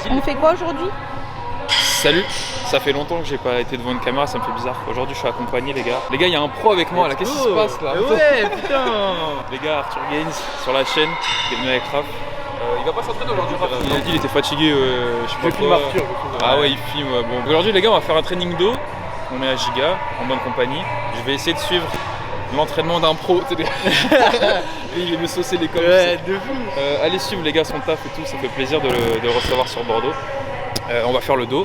On fait quoi aujourd'hui? Salut, ça fait longtemps que j'ai pas été devant une caméra, ça me fait bizarre. Aujourd'hui je suis accompagné les gars. Les gars, il y a un pro avec moi là, qu'est-ce qui se passe là? Ouais, putain. Les gars, Arthur Gaines sur la chaîne, qui est venu avec Raph. Il va pas s'entraîner aujourd'hui, Raph. Il a dit qu'il était fatigué, je sais pas filme Arthur. Ah ouais, il filme. Bon. Aujourd'hui les gars, on va faire un training d'eau. On est à Giga, en bonne compagnie. Je vais essayer de suivre l'entraînement d'un pro. Il veut saucer les coms. Ouais, de fou. Allez suivre les gars son taf et tout, ça fait plaisir de le recevoir sur Bordeaux. On va faire le dos.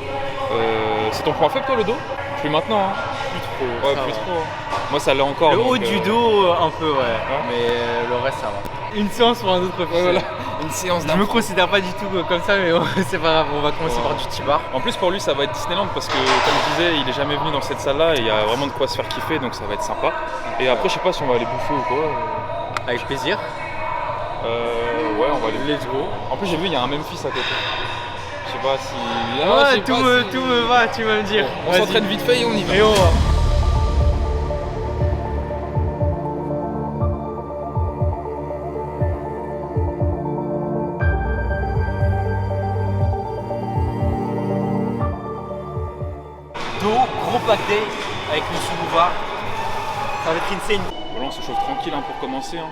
C'est ton point faible toi le dos? Plus maintenant hein? Plus trop. Ouais, plus trop. Moi ça l'est encore. Le donc, haut du dos un peu ouais, mais le reste ça va. Une séance pour un autre professeur. Voilà. Une séance Je d'un me pro. considère pas du tout comme ça, mais c'est pas grave, on va commencer par du T-bar. En plus pour lui ça va être Disneyland parce que comme je disais il est jamais venu dans cette salle là et il y a vraiment de quoi se faire kiffer donc ça va être sympa. Et après je sais pas si on va aller bouffer ou quoi. Avec plaisir. Ouais on va aller. Let's go. En plus j'ai vu il y a un Memphis à côté. Je sais pas si. Ouais, tout me va, tu vas me dire. Bon, on s'entraîne vite fait et on y va. Et on va. Dos, gros paquet avec le sous-bouvard. Ça va être insane. Voilà, on se chauffe tranquille hein, pour commencer. Hein.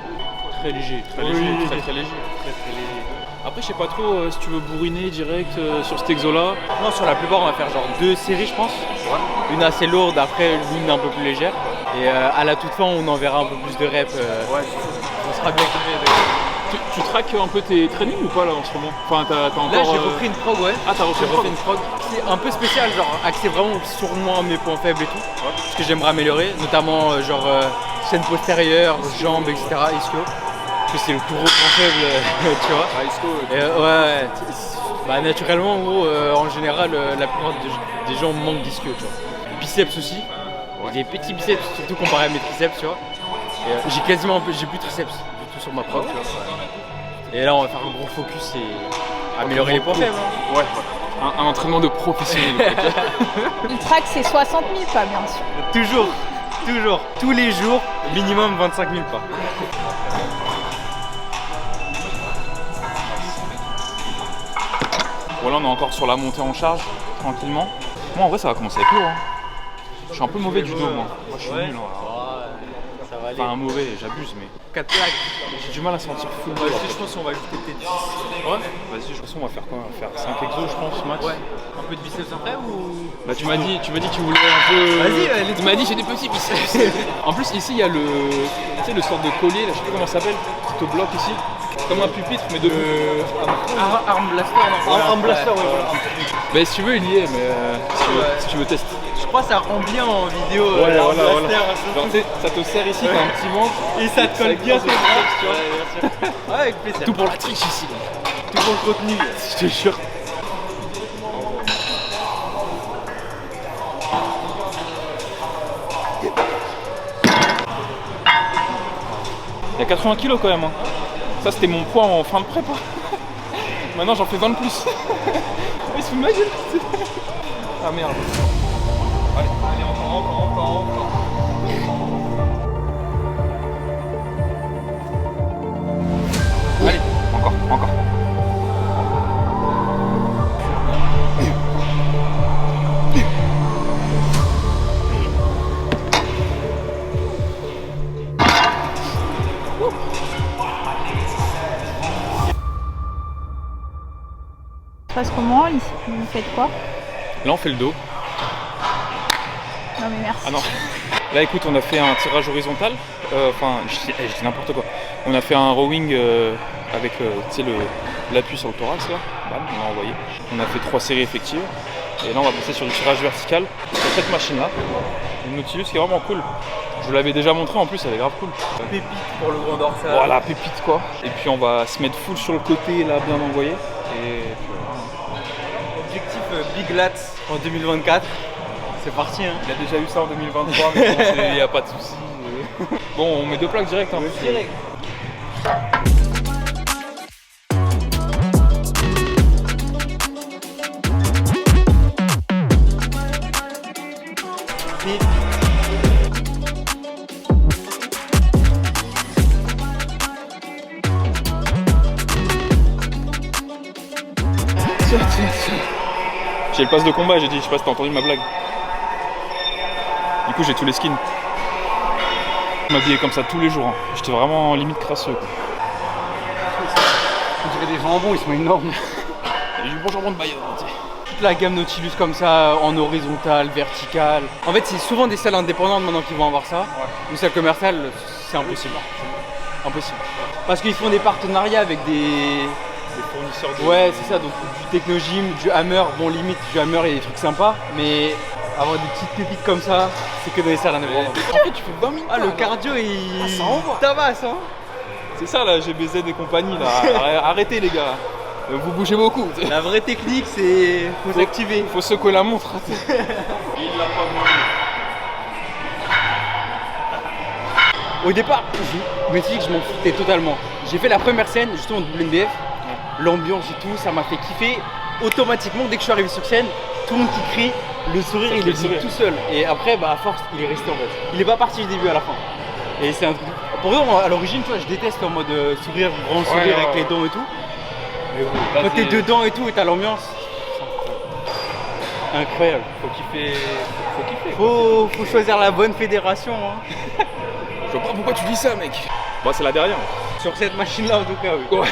Très léger, Très léger. Très léger. Après, je sais pas trop si tu veux bourriner direct sur cet exo là. Non, sur la plupart, on va faire genre 2 séries, je pense. Ouais. Une assez lourde, après l'une un peu plus légère. Et à la toute fin, on enverra un peu plus de reps. Ouais, on sera bien kiffé. Tu traques un peu tes trainings ou pas là en ce moment? Enfin, t'as encore. Là, j'ai repris une prog, ouais. Ah, t'as refait une prog. C'est un peu spécial, genre axé vraiment sur moi, mes points faibles et tout. Ouais. Ce que j'aimerais améliorer, notamment genre chaîne postérieure, jambes, etc. Ischio. Parce que c'est le plus gros point faible, tu vois. Ah, Isco. Ouais. Bah, naturellement, en gros, en général, la plupart des gens manquent d'ischio, tu vois. Biceps aussi. Ouais. Des petits biceps, surtout comparé à mes triceps, tu vois. J'ai quasiment j'ai plus de triceps du tout sur ma prog, tu vois. Et là, on va faire un gros focus et améliorer les points faibles. Hein. Ouais. Un entraînement de professionnel. Le track c'est 60 000 pas bien sûr. Toujours. Tous les jours, minimum 25 000 pas. Voilà, on est encore sur la montée en charge, tranquillement. Moi en vrai ça va commencer avec lourd. Hein. Je suis un peu mauvais du dos moi. Moi je suis nul. Ça va aller. Enfin mauvais, j'abuse mais. 4 plaques. J'ai du mal à sentir full. Je pense qu'on va ajouter peut-être 10. Ouais. Vas-y, de toute façon on va faire quoi? On va faire 5 exos je pense max. Ouais. Un peu de biceps après ou. Bah tu m'as dit que tu voulais un peu. Vas-y, tu m'as dit j'ai des petits biceps. En plus ici il y a le. Tu sais le sorte de collier là, je sais pas comment ça s'appelle, qui te bloque ici. Comme un pupitre mais de. Arm blaster, non. Arm blaster, ouais, voilà. Bah si tu veux il y est mais si tu veux tester. Je crois que ça rend bien en vidéo. Ouais, l'arm voilà. blaster. Genre, ça te serre ici, t'as un petit ventre. Et ça te colle bien tes bras, tu vois. Ouais, bien sûr. Ouais, avec plaisir. Tout pour la triche ici. Tout pour le contenu. Je te jure. Il y a 80 kilos quand même. Hein. Ça c'était mon poids en fin de prépa. Maintenant j'en fais 20 de plus. Il se fout de ma gueule. Ah merde. Allez, encore. Allez, encore. Ça se passe comment ici? Vous faites quoi? Là on fait le dos. Non mais merci. Ah non. Là écoute on a fait un tirage horizontal. Enfin je dis n'importe quoi. On a fait un rowing avec l'appui sur le thorax là. Bam, on a envoyé. On a fait 3 séries effectives. Et là on va passer sur du tirage vertical sur cette machine là. Une Nautilus qui est vraiment cool. Je vous l'avais déjà montré en plus, elle est grave cool. Pépite pour le grand dorsal. Voilà, pépite quoi. Et puis on va se mettre full sur le côté là, bien envoyé. Et puis voilà. Objectif Big Lats en 2024. C'est parti hein. Il a déjà eu ça en 2023 mais bon, il n'y a pas de soucis. Bon on met 2 plaques direct hein. Direct. tiens. J'ai le pass de combat, j'ai dit, je sais pas si t'as entendu ma blague. Du coup, j'ai tous les skins. Je m'habillais comme ça tous les jours. Hein. J'étais vraiment limite crasseux. Quoi. On dirait des jambons, ils sont énormes. Il y a du bon jambon de Bayonne. Toute la gamme Nautilus comme ça, en horizontal, vertical. En fait, c'est souvent des salles indépendantes maintenant qui vont avoir ça. Une salle commerciale, c'est impossible. Impossible. Parce qu'ils font des partenariats avec des fournisseurs de... Ouais, c'est ça, donc du Technogym, du Hammer. Bon, limite, du Hammer, il y a des trucs sympas, mais avoir des petites pépites comme ça, c'est que dans les salles indépendantes. En fait, tu fais 20 minutes. Ah, le cardio, il. ça envoie. Tabasse, hein. C'est ça, la GBZ et compagnie, là. Arrêtez, les gars. Vous bougez beaucoup. La vraie technique, c'est. Faut s'activer. Faut secouer la montre. Il l'a pas mangé. Au départ, je me suis dit que je m'en foutais totalement. J'ai fait la première scène, justement, de WNBF. L'ambiance et tout, ça m'a fait kiffer. Automatiquement, dès que je suis arrivé sur scène, tout le monde qui crie, le sourire, il est venu tout seul. Et après, bah, à force, il est resté en fait. Il est pas parti du début à la fin. Et c'est un truc. Pour eux, à l'origine, tu vois, je déteste en mode sourire, grand sourire avec les dents et tout. Mais bon, quand t'es dedans et tout, et t'as l'ambiance, c'est incroyable. Faut choisir la bonne fédération. Hein. Je vois pas pourquoi tu dis ça, mec. Bah, c'est la derrière. Sur cette machine-là, en tout cas, oui. Ouais.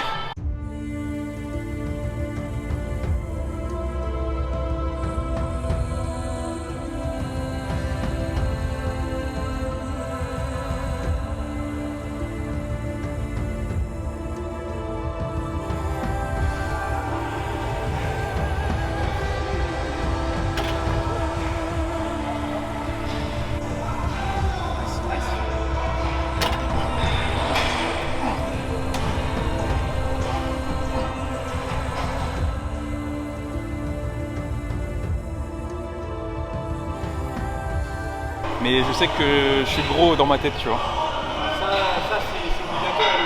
Mais je sais que je suis gros dans ma tête, tu vois. Ça c'est obligatoire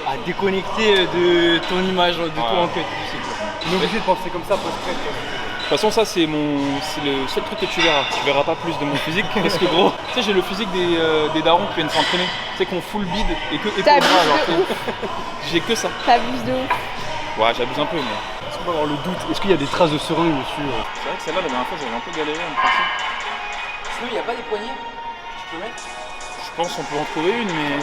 à déconnecter de ton image, de toi en tête. On est obligé de penser comme ça post-presse. De toute façon, ça c'est le seul truc que tu verras. Tu verras pas plus de mon physique parce que gros, tu sais, j'ai le physique des darons qui viennent s'entraîner. Tu sais qu'on full bide et que T'abuses de ouf. J'ai que ça. T'abuses de ouf. Ouais, j'abuse un peu, mais. Est-ce qu'on peut avoir le doute? Est-ce qu'il y a des traces de seringue dessus? C'est vrai que celle-là, la dernière fois, j'avais un peu galéré à me passer. Sinon, il n'y a pas des poignées? Tu peux mettre? Je pense qu'on peut en trouver une, mais.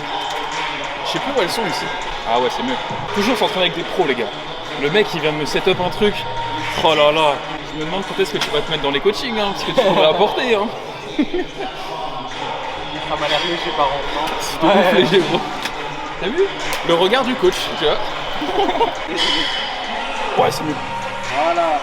Je sais plus où elles sont ici. Ah ouais, c'est mieux. Toujours s'entraîner avec des pros, les gars. Le mec, il vient de me set up un truc. Oh là là. Je me demande quand est-ce que tu vas te mettre dans les coachings, hein, parce que tu pourrais apporter. Hein. Ça m'a l'air léger par contre, non? C'est tout ouf léger, bro. T'as vu? Le regard du coach, tu vois. Ouais, c'est mieux. Voilà.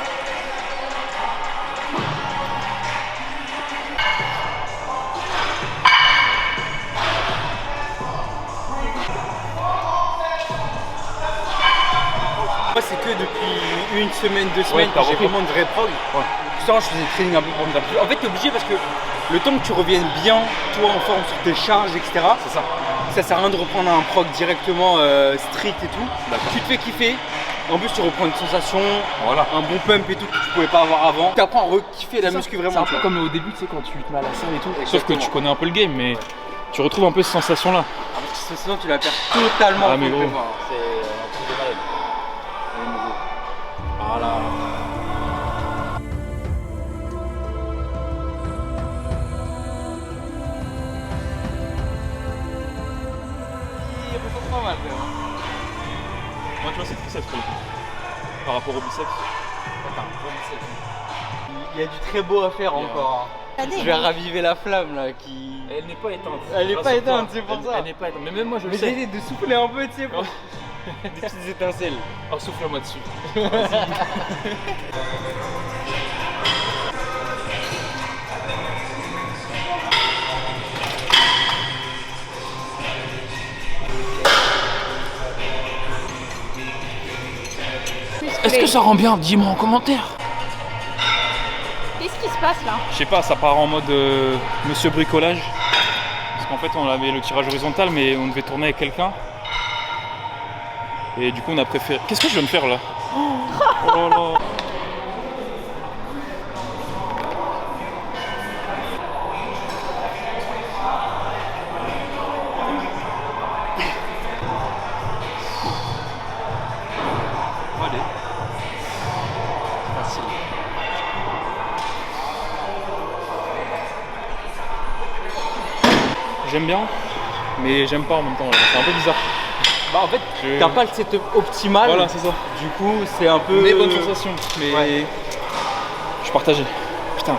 Moi, c'est que depuis une semaine, 2 semaines que j'ai vraiment une vraie prog. Putain, je faisais des trainings un peu pour me faire. En fait, t'es obligé parce que le temps que tu reviennes bien, toi en forme sur tes charges, etc. C'est ça. Ça sert à rien de reprendre un prog directement strict et tout. Tu te fais kiffer. En plus, tu reprends une sensation, un bon pump et tout que tu pouvais pas avoir avant. Tu apprends à re-kiffer la muscu vraiment. C'est un peu comme au début, tu sais, quand tu te mets à la salle et tout. Exactement. Sauf que tu connais un peu le game, mais tu retrouves un peu cette sensation-là. Ah, parce que sinon, tu la perds totalement. Ah, mais gros. C'est un truc de malade. Voilà. Il ressort pas mal quand même. Moi, tu vois, c'est triceps pour le coup. Par rapport au biceps. Il y a du très beau à faire encore. Hein. Je vais raviver la flamme là qui. Elle n'est pas éteinte. Elle n'est pas éteinte, c'est pour ça. Elle n'est pas éteinte. Mais même moi, je le Mais sais. j'ai de souffler un peu, tu sais, pour des petites étincelles. Oh, souffle-moi dessus. Est-ce que ça rend bien? Dis-moi en commentaire. Qu'est-ce qui se passe là? Je sais pas, ça part en mode monsieur bricolage. Parce qu'en fait, on avait le tirage horizontal, mais on devait tourner avec quelqu'un. Et du coup, on a préféré. Qu'est-ce que je viens de faire là? Oh là là. j'aime bien, mais j'aime pas en même temps. C'est un peu bizarre. Bah en fait, t'as pas le setup optimal. Voilà, c'est ça. Du coup, c'est un peu. Mais bonne sensation. Mais Ouais. je suis partagé. Putain.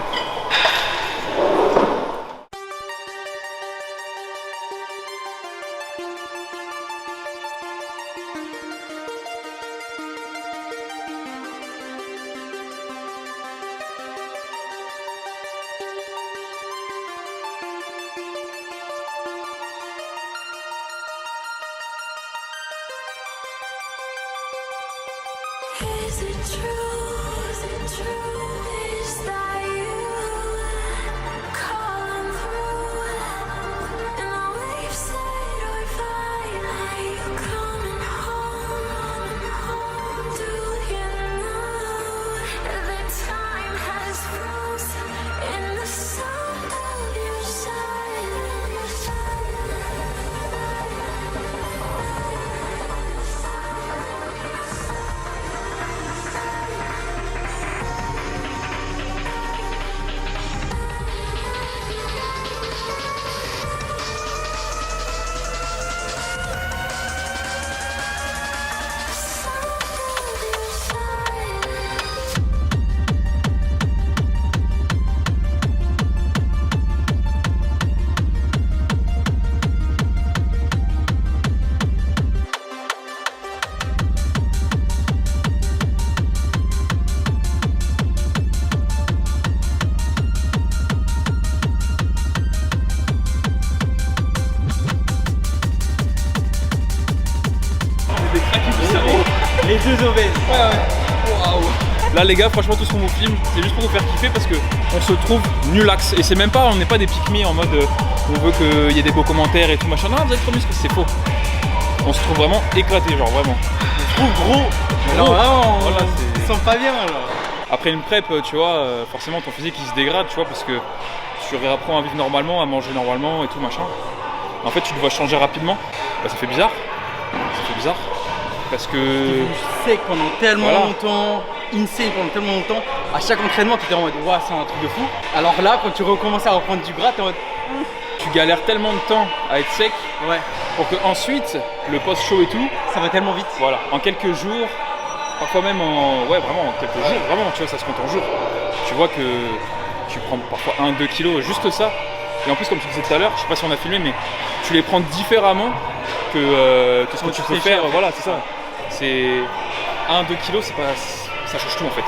Is it true? Is that you calling through? And all we've said or fine. Are you coming home? Do you know that time has frozen in the sound of your silence? Les deux obèses. Waouh. Là les gars, franchement tout ce qu'on vous filme, c'est juste pour vous faire kiffer parce que on se trouve nulax. Et c'est même pas, on n'est pas des pique-me en mode on veut qu'il y ait des beaux commentaires et tout machin. Non, vous êtes trop musclés, c'est faux. On se trouve vraiment éclaté, genre vraiment. Je trouve gros. Gros. Alors vraiment, Voilà, on c'est- sent pas bien genre. Après une prep, tu vois, forcément ton physique il se dégrade, tu vois, parce que tu réapprends à vivre normalement, à manger normalement et tout machin. En fait, tu dois changer rapidement. Bah, ça fait bizarre. Ça fait bizarre. Parce que. Sec pendant tellement Voilà. longtemps, insane pendant tellement longtemps. À chaque entraînement, tu étais en mode waouh, c'est un truc de fou. Alors là, quand tu recommences à reprendre du gras, t'es en mode Tu galères tellement de temps à être sec ouais, pour que ensuite le post-show et tout, ça va tellement vite. voilà, en quelques jours, parfois même en. Ouais, vraiment, en quelques jours, vraiment, tu vois, ça se compte en jours. Tu vois que tu prends parfois 1-2 kilos, juste ça. Et en plus, comme tu disais tout à l'heure, je sais pas si on a filmé, mais tu les prends différemment que ce que Quand tu tu peux fais faire. cher. Voilà, c'est ça. C'est 1-2 kilos, c'est pas. Ça change tout en fait.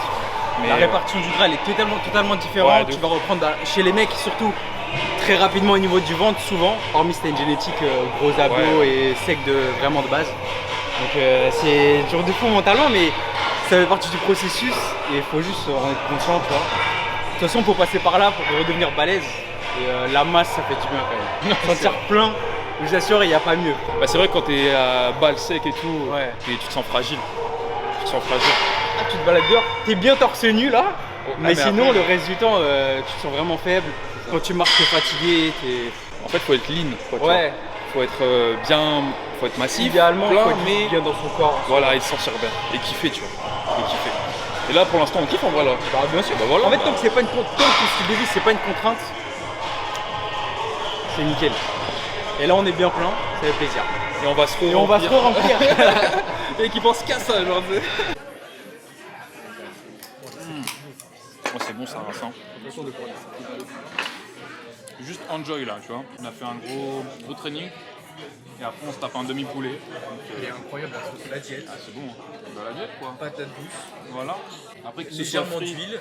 Mais, La répartition du gras elle est totalement différente. Ouais, de tu ouf. vas reprendre chez les mecs surtout très rapidement au niveau du ventre, souvent, hormis si t'as une génétique gros abdos Ouais. et sec vraiment de base. Donc c'est dur de fou mentalement, mais ça fait partie du processus et il faut juste en être conscient, tu vois. De toute façon, faut passer par là pour redevenir balèze. Et la masse, ça fait du bien quand même. Sentir plein, je vous assure, il n'y a pas mieux. bah, c'est vrai que quand t'es à balle sec et tout, Ouais. tu te sens fragile. Tu te sens fragile. Ah, tu te balades dehors, t'es bien torse nu là, mais mais sinon après- le reste du temps, tu te sens vraiment faible. Quand tu marches, t'es fatigué, En fait, faut être lean. Quoi, tu Ouais, vois. Faut être bien. Faut être massif. idéalement, plein, faut être mais. bien dans son corps. Voilà, et se sentir bien. Et kiffer, tu vois. Et kiffer. Et là, pour l'instant, on kiffe en vrai là. Bah bien sûr. Bah voilà. En fait, tant que c'est pas une tant que ton style de vie, c'est pas une contrainte, c'est nickel. Et là, on est bien plein, ça fait plaisir. Et on va se Et on va se remplir. Et qui pense qu'à ça, genre. Oh, c'est bon ça, Vincent. Juste enjoy là, tu vois. On a fait un gros training. Et après, on se tape un demi-poulet. Il est incroyable parce que c'est la diète, Ah, c'est bon, hein. Dans la diète quoi. patate douce, Voilà. Après, que ce soit légèrement frit. d'huile,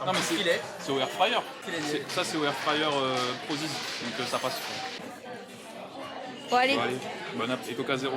Non, mais petit filet. c'est au air fryer. Filet de Ça, c'est au air fryer Prozis. Donc ça passe. Bon, allez. Bon, allez, bon app et Coca 0.